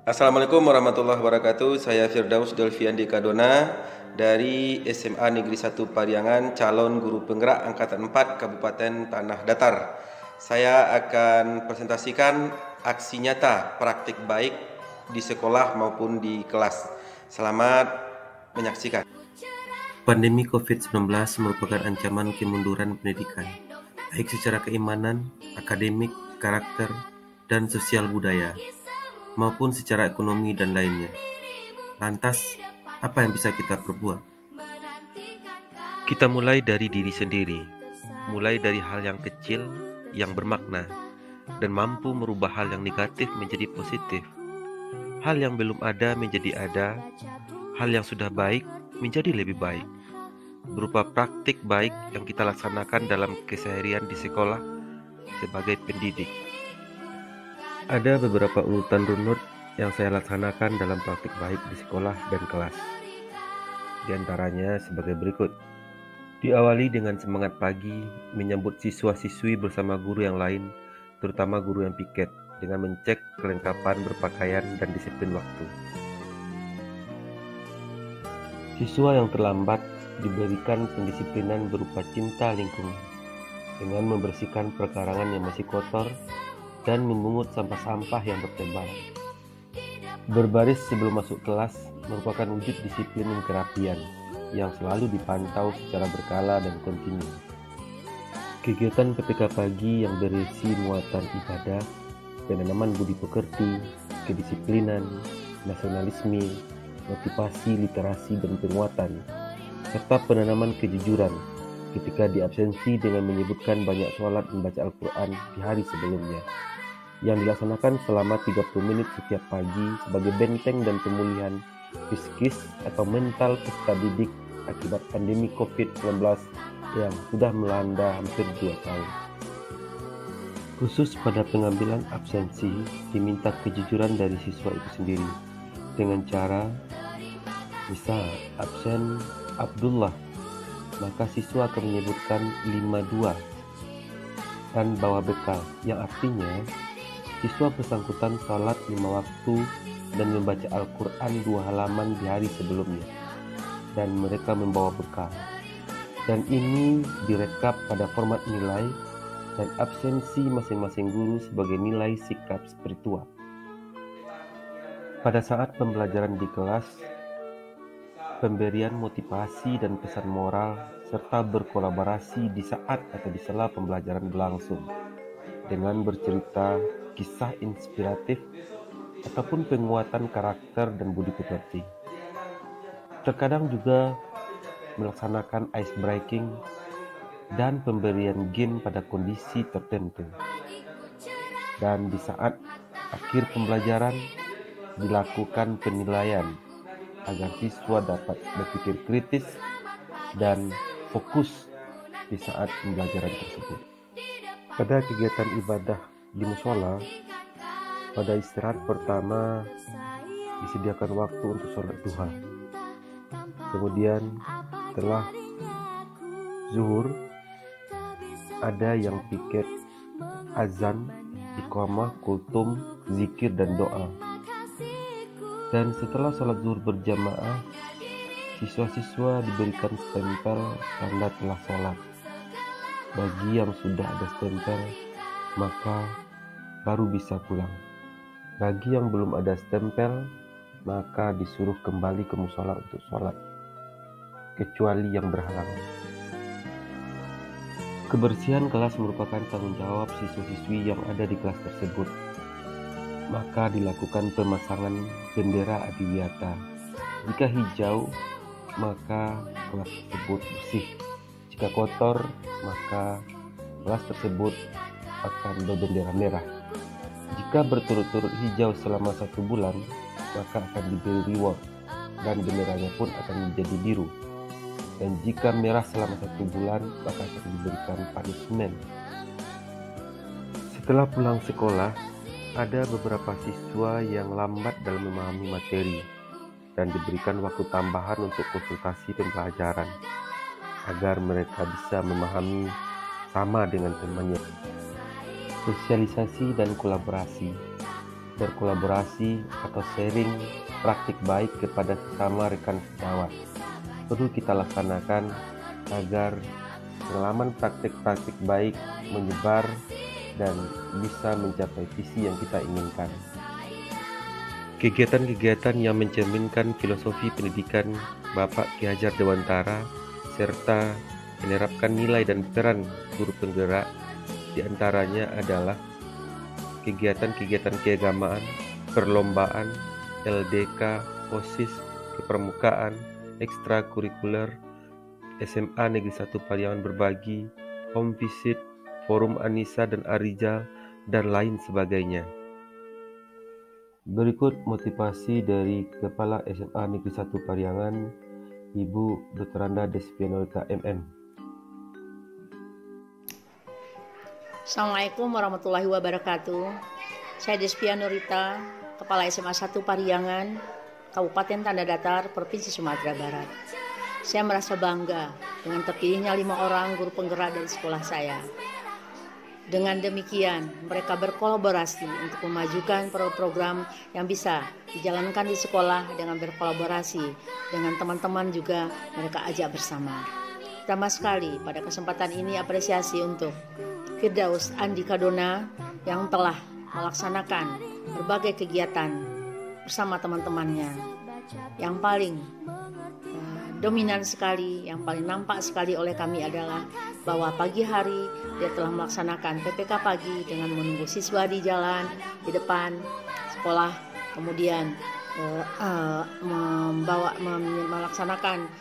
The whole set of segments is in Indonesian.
Assalamualaikum warahmatullahi wabarakatuh. Saya Firdaus Delviandi Kadona dari SMA Negeri 1 Pariangan, calon guru penggerak Angkatan 4 Kabupaten Tanah Datar. Saya akan presentasikan aksi nyata praktik baik di sekolah maupun di kelas. Selamat menyaksikan. Pandemi COVID-19 merupakan ancaman kemunduran pendidikan, baik secara keimanan, akademik, karakter, dan sosial budaya, maupun secara ekonomi dan lainnya. Lantas, apa yang bisa kita perbuat? Kita mulai dari diri sendiri, mulai dari hal yang kecil, yang bermakna, dan mampu merubah hal yang negatif menjadi positif. Hal yang belum ada menjadi ada, hal yang sudah baik menjadi lebih baik, berupa praktik baik yang kita laksanakan dalam keseharian di sekolah sebagai pendidik. Ada beberapa urutan runut yang saya laksanakan dalam praktik baik di sekolah dan kelas. Di antaranya sebagai berikut. Diawali dengan semangat pagi, menyambut siswa-siswi bersama guru yang lain, terutama guru yang piket, dengan mencek kelengkapan berpakaian dan disiplin waktu. Siswa yang terlambat diberikan pendisiplinan berupa cinta lingkungan, dengan membersihkan perkarangan yang masih kotor dan memungut sampah-sampah yang bertebaran. Berbaris sebelum masuk kelas merupakan wujud disiplin dan kerapian yang selalu dipantau secara berkala dan kontinu. Kegiatan PPK pagi yang berisi muatan ibadah, penanaman budi pekerti, kedisiplinan, nasionalisme, motivasi, literasi, dan penguatan, serta penanaman kejujuran ketika diabsensi dengan menyebutkan banyak sholat dan baca Al-Quran di hari sebelumnya, yang dilaksanakan selama 30 menit setiap pagi sebagai benteng dan pemulihan psikis atau mental peserta didik akibat pandemi COVID-19 yang sudah melanda hampir 2 tahun. Khusus pada pengambilan absensi, diminta kejujuran dari siswa itu sendiri dengan cara, misal absen Abdullah, maka siswa akan menyebutkan 52 dan bawa bekal, yang artinya siswa bersangkutan salat 5 waktu dan membaca Al-Quran 2 halaman di hari sebelumnya, dan mereka membawa bekal. Dan ini direkap pada format nilai dan absensi masing-masing guru sebagai nilai sikap spiritual. Pada saat pembelajaran di kelas, pemberian motivasi dan pesan moral, serta berkolaborasi di saat atau di sela pembelajaran berlangsung, dengan bercerita kisah inspiratif ataupun penguatan karakter dan budi pekerti. Terkadang juga melaksanakan ice breaking dan pemberian game pada kondisi tertentu. Dan di saat akhir pembelajaran dilakukan penilaian agar siswa dapat berpikir kritis dan fokus di saat pembelajaran tersebut. Pada kegiatan ibadah di mushola, pada istirahat pertama disediakan waktu untuk sholat duha. Kemudian setelah zuhur ada yang piket azan, iqamah, kultum, zikir, dan doa. Dan setelah sholat zuhur berjamaah, siswa-siswa diberikan stempel tanda telah sholat. Bagi yang sudah ada stempel, maka baru bisa pulang. Bagi yang belum ada stempel, maka disuruh kembali ke mushola untuk sholat, kecuali yang berhalangan. Kebersihan kelas merupakan tanggung jawab siswa-siswi yang ada di kelas tersebut. Maka dilakukan pemasangan bendera adiwiyata. Jika hijau, maka kelas tersebut bersih. Jika kotor, maka kelas tersebut akan berbendera merah. Jika berturut-turut hijau selama 1 bulan, maka akan diberi reward dan benderanya pun akan menjadi biru. Dan jika merah selama 1 bulan, maka akan diberikan punishment. Setelah pulang sekolah, ada beberapa siswa yang lambat dalam memahami materi dan diberikan waktu tambahan untuk konsultasi pembelajaran agar mereka bisa memahami sama dengan temannya. Sosialisasi dan kolaborasi. berkolaborasi atau sharing praktik baik kepada sesama rekan sejawat perlu kita laksanakan agar pengalaman praktik-praktik baik menyebar dan bisa mencapai visi yang kita inginkan. Kegiatan-kegiatan yang mencerminkan filosofi pendidikan Bapak Ki Hajar Dewantara serta menerapkan nilai dan peran guru penggerak diantaranya adalah kegiatan-kegiatan keagamaan, perlombaan, LDK, OSIS, kepramukaan, ekstrakurikuler, SMA Negeri 1 Pariangan Berbagi, home visit, forum Anissa dan Arijal, dan lain sebagainya. Berikut motivasi dari Kepala SMA Negeri 1 Pariangan, Ibu Dr. Anda Despianolita MM. Assalamualaikum warahmatullahi wabarakatuh. Saya Despianolita, Kepala SMA 1 Pariangan, Kabupaten Tanda Datar, Provinsi Sumatera Barat. Saya merasa bangga dengan terpilihnya 5 orang guru penggerak dari sekolah saya. Dengan demikian, mereka berkolaborasi untuk memajukan program yang bisa dijalankan di sekolah dengan berkolaborasi dengan teman-teman juga mereka ajak bersama. Pertama sekali, pada kesempatan ini apresiasi untuk Firdaus Andika Dona yang telah melaksanakan berbagai kegiatan bersama teman-temannya. Yang paling dominan sekali, yang paling nampak sekali oleh kami adalah bahwa pagi hari dia telah melaksanakan PPK pagi dengan menunggu siswa di jalan, di depan sekolah, kemudian melaksanakan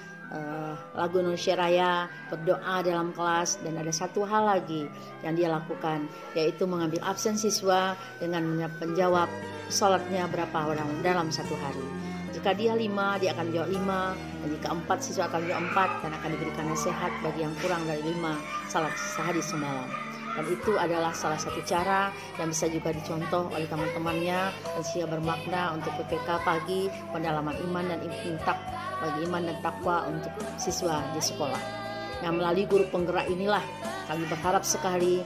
lagu Indonesia Raya, berdoa dalam kelas, dan ada satu hal lagi yang dia lakukan, yaitu mengambil absen siswa dengan menjawab sholatnya berapa orang dalam satu hari. Jika dia 5, dia akan jawab 5, dan jika 4, siswa akan jawab 4, dan akan diberikan nasihat bagi yang kurang dari 5 salat sehari semalam. Dan itu adalah salah satu cara yang bisa juga dicontoh oleh teman-temannya dan sehingga bermakna untuk PPK pagi, pendalaman iman dan bagi iman dan takwa untuk siswa di sekolah. Nah, melalui guru penggerak inilah kami berharap sekali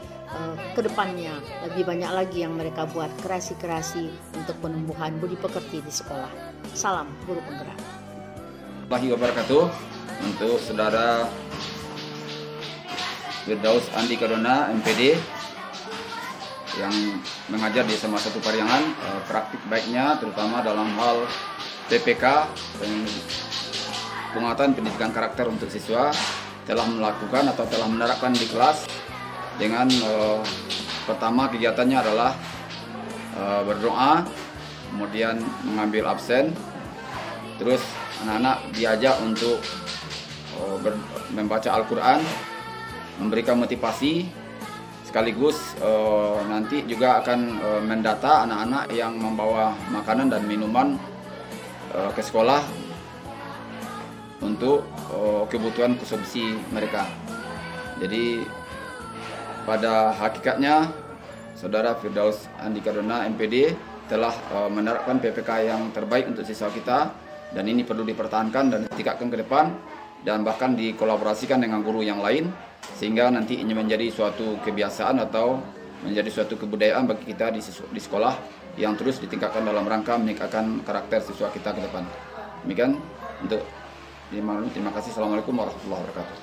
ke depannya lebih banyak lagi yang mereka buat kreasi-kreasi untuk penumbuhan budi pekerti di sekolah. Salam guru penggerak. Warahmatullahi wabarakatuh. Untuk saudara Firdaus Andika Dona MPD yang mengajar di SMA 1 Pariangan, praktik baiknya terutama dalam hal PPK, penguatan pendidikan karakter untuk siswa, telah melakukan atau telah menerapkan di kelas dengan pertama kegiatannya adalah berdoa, kemudian mengambil absen, terus anak-anak diajak untuk membaca Al-Quran, memberikan motivasi, sekaligus nanti juga akan mendata anak-anak yang membawa makanan dan minuman ke sekolah untuk kebutuhan konsumsi mereka. Jadi pada hakikatnya saudara Firdaus Andika Dona MPD telah menerapkan PPK yang terbaik untuk siswa kita, dan ini perlu dipertahankan dan ditingkatkan ke depan, dan bahkan dikolaborasikan dengan guru yang lain sehingga nanti ini menjadi suatu kebiasaan atau menjadi suatu kebudayaan bagi kita di sekolah yang terus ditingkatkan dalam rangka meningkatkan karakter siswa kita ke depan. Demikian untuk terima kasih. Assalamualaikum warahmatullahi wabarakatuh.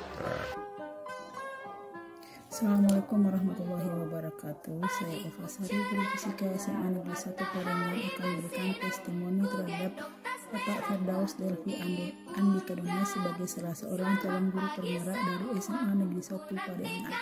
Assalamualaikum warahmatullahi wabarakatuh. Saya Eva Sari, guru fisika SMA Negeri 1 Pariangan, akan memberikan testimoni terhadap Bapak Firdaus Delvi Andika Dona sebagai salah seorang calon guru penggerak dari SMA Negeri 1 Pariangan.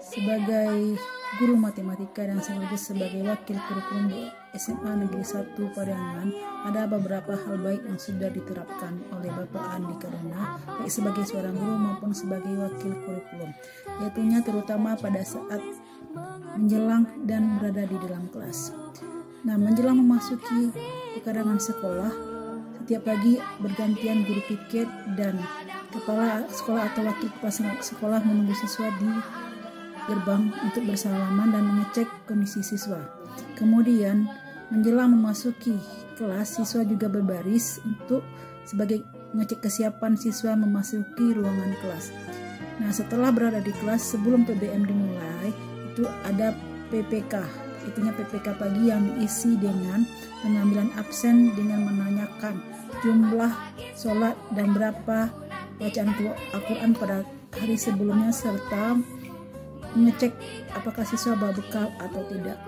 Sebagai guru matematika dan sekaligus sebagai wakil kurikulum di SMA Negeri 1 Pariangan, ada beberapa hal baik yang sudah diterapkan oleh Bapak Andika Dona, baik sebagai seorang guru maupun sebagai wakil kurikulum, yaitunya terutama pada saat menjelang dan berada di dalam kelas. Nah, menjelang memasuki pekarangan sekolah, setiap pagi bergantian guru piket dan kepala sekolah atau wakil kepala sekolah menunggu siswa di gerbang untuk bersalaman dan mengecek kondisi siswa. Kemudian menjelang memasuki kelas, siswa juga berbaris untuk sebagai mengecek kesiapan siswa memasuki ruangan kelas. Nah, setelah berada di kelas sebelum PBM dimulai, itu ada PPK. itunya PPK pagi yang diisi dengan pengambilan absen dengan menanyakan jumlah sholat dan berapa bacaan Al-Quran pada hari sebelumnya serta mengecek apakah siswa bawa bekal atau tidak.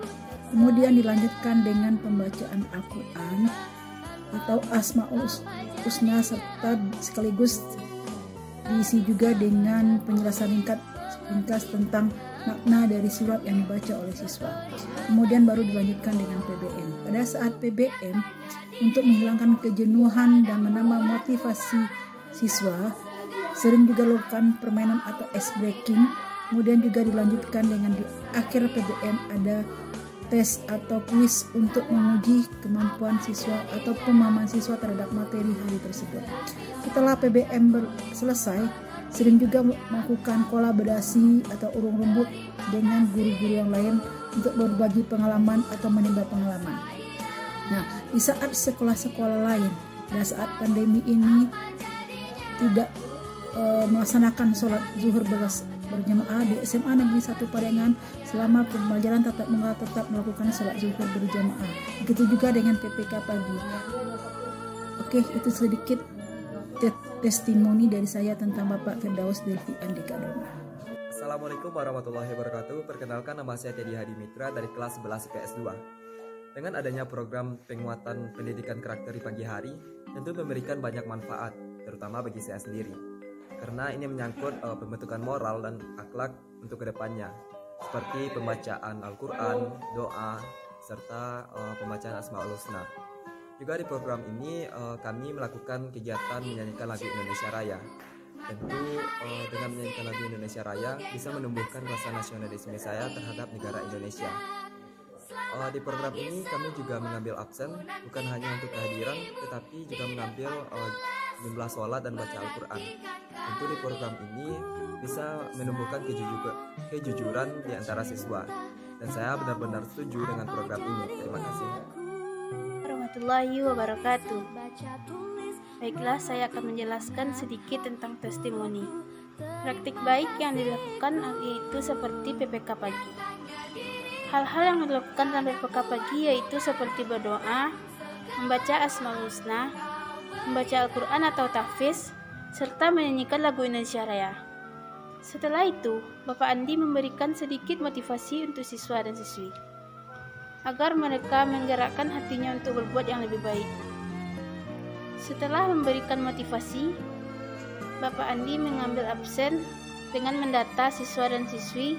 Kemudian dilanjutkan dengan pembacaan Al-Quran atau Asmaul Husna serta sekaligus diisi juga dengan penjelasan ringkas tentang makna dari surat yang dibaca oleh siswa. Kemudian baru dilanjutkan dengan PBM. Pada saat PBM, untuk menghilangkan kejenuhan dan menambah motivasi siswa, sering juga lakukan permainan atau ice breaking. Kemudian juga dilanjutkan dengan di akhir PBM ada tes atau kuis untuk menguji kemampuan siswa atau pemahaman siswa terhadap materi hari tersebut. Setelah PBM selesai, sering juga melakukan kolaborasi atau urung rembuk dengan guru-guru yang lain untuk berbagi pengalaman atau menimba pengalaman. Nah, di saat sekolah-sekolah lain, pada saat pandemi ini tidak melaksanakan sholat zuhur berjamaah, di SMA Negeri 1 Pariangan selama pembelajaran tatap muka tetap melakukan sholat zuhur berjamaah. Begitu juga dengan PPK pagi. Oke, itu sedikit testimoni dari saya tentang Bapak Firdaus Delvi Andika Dona. Assalamualaikum warahmatullahi wabarakatuh. Perkenalkan, nama saya Teddy Hadi Mitra dari kelas 11 IPS 2. Dengan adanya program penguatan pendidikan karakter di pagi hari, tentu memberikan banyak manfaat, terutama bagi saya sendiri. Karena ini menyangkut pembentukan moral dan akhlak untuk kedepannya, seperti pembacaan Al-Quran, doa, serta pembacaan Asmaul Husna. Juga di program ini kami melakukan kegiatan menyanyikan lagu Indonesia Raya. Tentu dengan menyanyikan lagu Indonesia Raya bisa menumbuhkan rasa nasionalisme saya terhadap negara Indonesia. Di program ini kami juga mengambil absen bukan hanya untuk kehadiran, tetapi juga mengambil jumlah sholat dan baca Al-Quran. Tentu di program ini bisa menumbuhkan kejujuran di antara siswa. Dan saya benar-benar setuju dengan program ini. Terima kasih. Warahmatullahi wabarakatuh. Baiklah, saya akan menjelaskan sedikit tentang testimoni. Praktik baik yang dilakukan yaitu seperti PPK pagi. Hal-hal yang dilakukan dalam PPK pagi yaitu seperti berdoa, membaca Asmaul Husna, membaca Al-Quran atau tahfiz, serta menyanyikan lagu Indonesia Raya. Setelah itu, Bapak Andi memberikan sedikit motivasi untuk siswa dan siswi, agar mereka menggerakkan hatinya untuk berbuat yang lebih baik. Setelah memberikan motivasi, Bapak Andi mengambil absen dengan mendata siswa dan siswi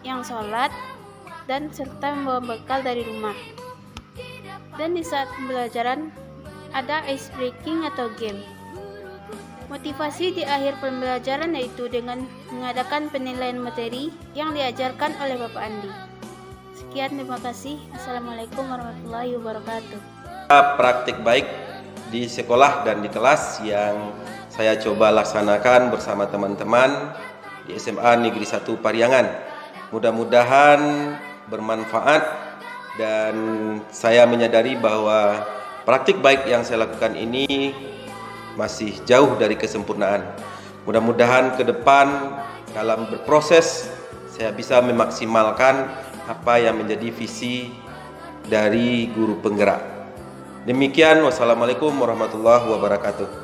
yang sholat dan serta membawa bekal dari rumah. Dan di saat pembelajaran ada ice breaking atau game. Motivasi di akhir pembelajaran yaitu dengan mengadakan penilaian materi yang diajarkan oleh Bapak Andi. Sekian, terima kasih. Assalamualaikum warahmatullahi wabarakatuh. Praktik baik di sekolah dan di kelas yang saya coba laksanakan bersama teman-teman di SMA Negeri 1 Pariangan. Mudah-mudahan bermanfaat dan saya menyadari bahwa praktik baik yang saya lakukan ini masih jauh dari kesempurnaan. Mudah-mudahan ke depan dalam berproses saya bisa memaksimalkan apa yang menjadi visi dari guru penggerak. Demikian, wassalamualaikum warahmatullahi wabarakatuh.